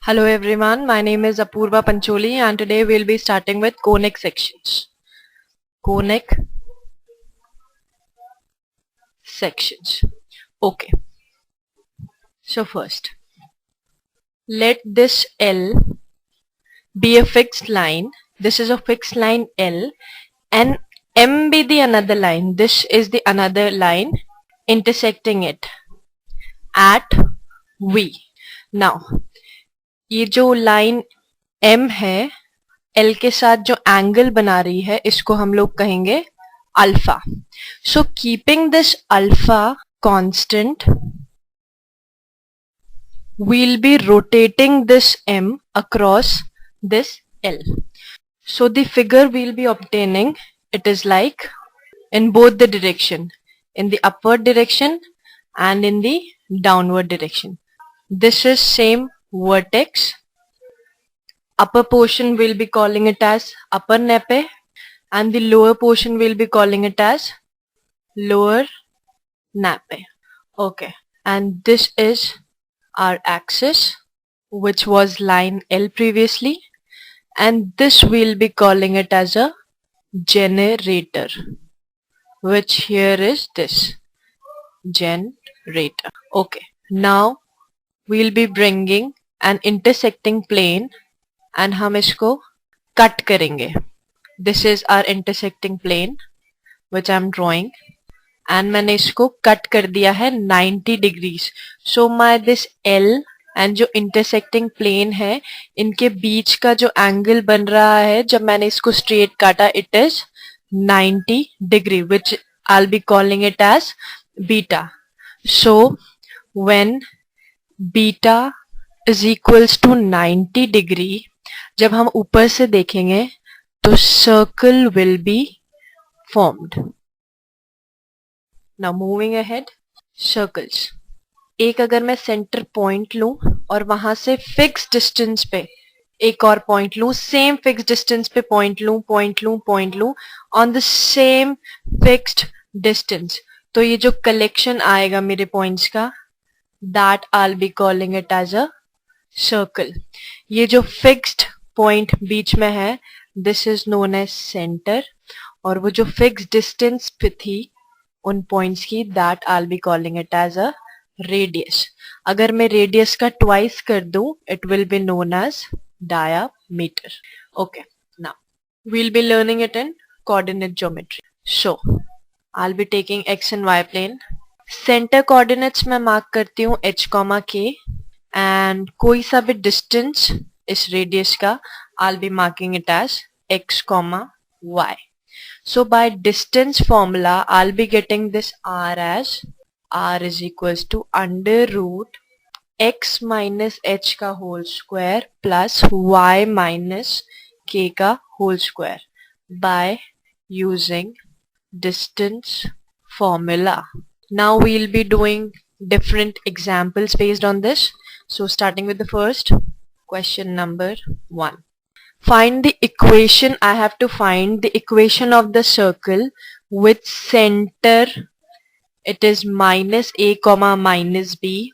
Hello everyone, my name is Apurva Pancholi and today we'll be starting with conic sections. Conic sections. Okay, so first, let this L be a fixed line. This is a fixed line L and M be the another line. This is the another line intersecting it at V. Now, ये जो line M है L के साथ जो angle बना रही है इसको हम लोग कहेंगे alpha. So keeping this alpha constant, we'll be rotating this M across this L. So the figure we'll be obtaining, it is like in both the direction, in the upward direction and in the downward direction. This is same vertex. Upper portion we'll be calling it as upper nape and the lower portion we'll be calling it as lower nape. Okay, and this is our axis which was line L previously, and this we'll be calling it as a generator, which here is this generator. Okay, now we'll be bringing an intersecting plane and हम इसको cut करेंगे. This is our intersecting plane which I'm drawing and मैंने इसको cut कर दिया है 90 degrees. So my this L and जो intersecting plane है इनके बीच का जो एंगल बन रहा है जब मैंने इसको स्ट्रेट काटा it is 90 degree which I will be calling it as beta. So when beta is equals to 90 degree, जब हम ऊपर से देखेंगे तो circle will be formed. Now moving ahead, circles. एक अगर मैं सेंटर पॉइंट लूं और वहां से फिक्स डिस्टेंस पे एक और पॉइंट लूं, सेम फिक्स डिस्टेंस पे पॉइंट लूं on the same fixed distance, तो ये जो कलेक्शन आएगा मेरे पॉइंट्स का that I will be calling it as a circle. ये जो फिक्स्ड पॉइंट बीच में है this is known as centre, और वो जो फिक्स डिस्टेंस पे थी उन पॉइंट्स की that I will be calling it as a radius. अगर मैं रेडियस का ट्वाइस कर दूं it will be known as diameter. Okay, now we will be learning it in coordinate geometry. So I will be taking x and y plane. Centre coordinates मैं mark करती हूँ h, k and कोई सा भी distance इस radius का I will be marking it as x, y. So by distance formula, I'll be getting this r as r is equals to under root x minus h का whole square plus y minus k का whole square by using distance formula. Now we'll be doing different examples based on this. So starting with the first question number 1. Find the equation. I have to find the equation of the circle with center it is minus a comma minus b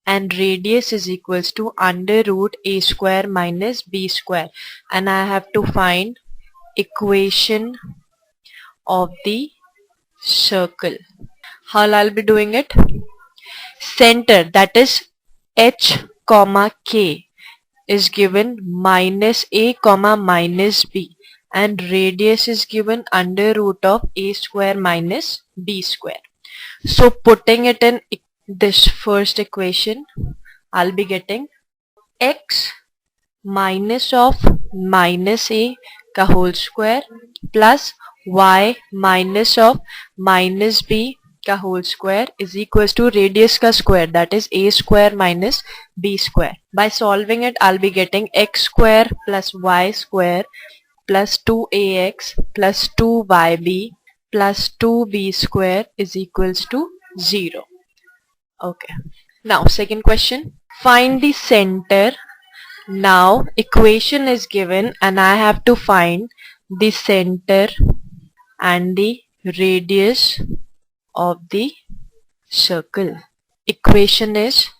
and radius is equals to under root a square minus b square, and I have to find equation of the circle. How I'll be doing it? Center, that is h comma k, is given minus a comma minus b and radius is given under root of a square minus b square. So putting it in this first equation, I'll be getting x minus of minus a का whole square plus y minus of minus b का whole square is equals to radius का square, that is a square minus b square. By solving it, I'll be getting x square plus y square plus 2ax plus 2yb plus 2b square is equals to 0. Okay. Now second question. Find the center. Now equation is given and I have to find the center and the radius of the circle. Equation is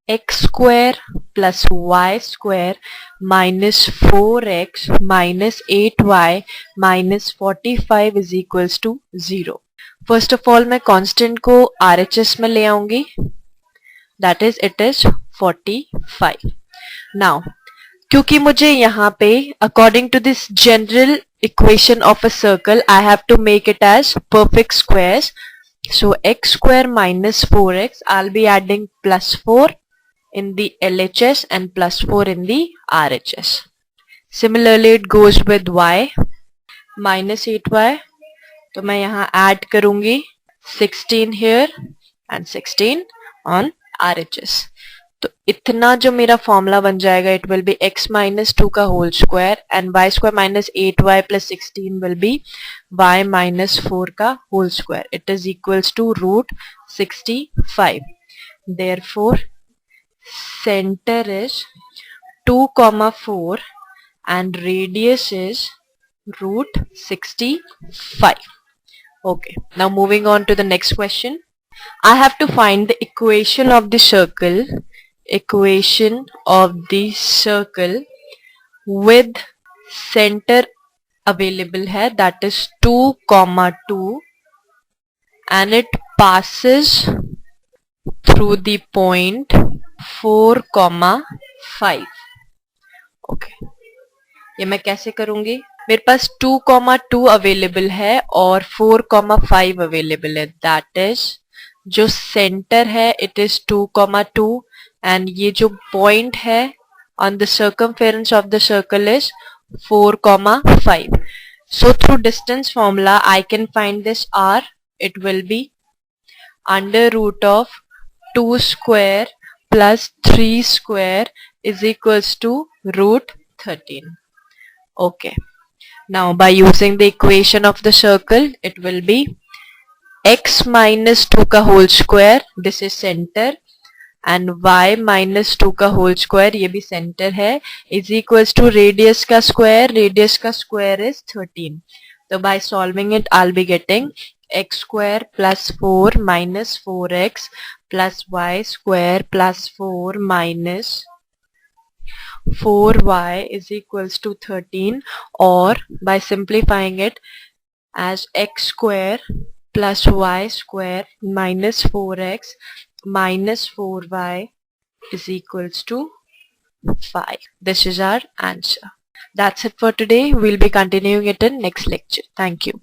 x square plus y square minus 4x minus 8y minus 45 is equals to 0. First of all मैं constant को RHS में ले आऊंगी, that is it is 45. Now क्योंकि मुझे यहाँ पे according to this general equation of a circle I have to make it as perfect squares. So x square minus 4x, I'll be adding plus 4 in the LHS and plus 4 in the RHS. Similarly it goes with y minus 8y. तो मैं यहाँ add करूँगी 16 here and 16 on RHS. तो इतना जो मेरा formula बन जाएगा it will be x minus 2 का whole square and y square minus 8y plus 16 will be y minus 4 का whole square. It is equals to root 65. Therefore center is 2, 4 and radius is root 65. Okay, now moving on to the next question. I have to find the equation of the circle with center available है, that is 2, 2 and it passes through the point 4, 5. Okay, ये मैं कैसे करूंगी? मेरे पास 2, 2 available है और 4, 5 available है. That is जो सेंटर है इट इज 2, 2 एंड ये जो पॉइंट है on the circumference of the circle is 4, 5. So through distance formula I can find this r. It will be under root of 2 square plus 3 square is equals to root 13. Okay. Now by using the equation of the circle it will be x minus 2 का whole square, this is center, and y minus 2 का whole square, ये भी center है, is equals to radius का square is 13. So by solving it I'll be getting x square plus 4 minus 4x plus y square plus 4 minus 4y is equals to 13, or by simplifying it as x square plus y square minus 4x minus 4y is equals to 5. This is our answer. That's it for today. We'll be continuing it in next lecture. Thank you.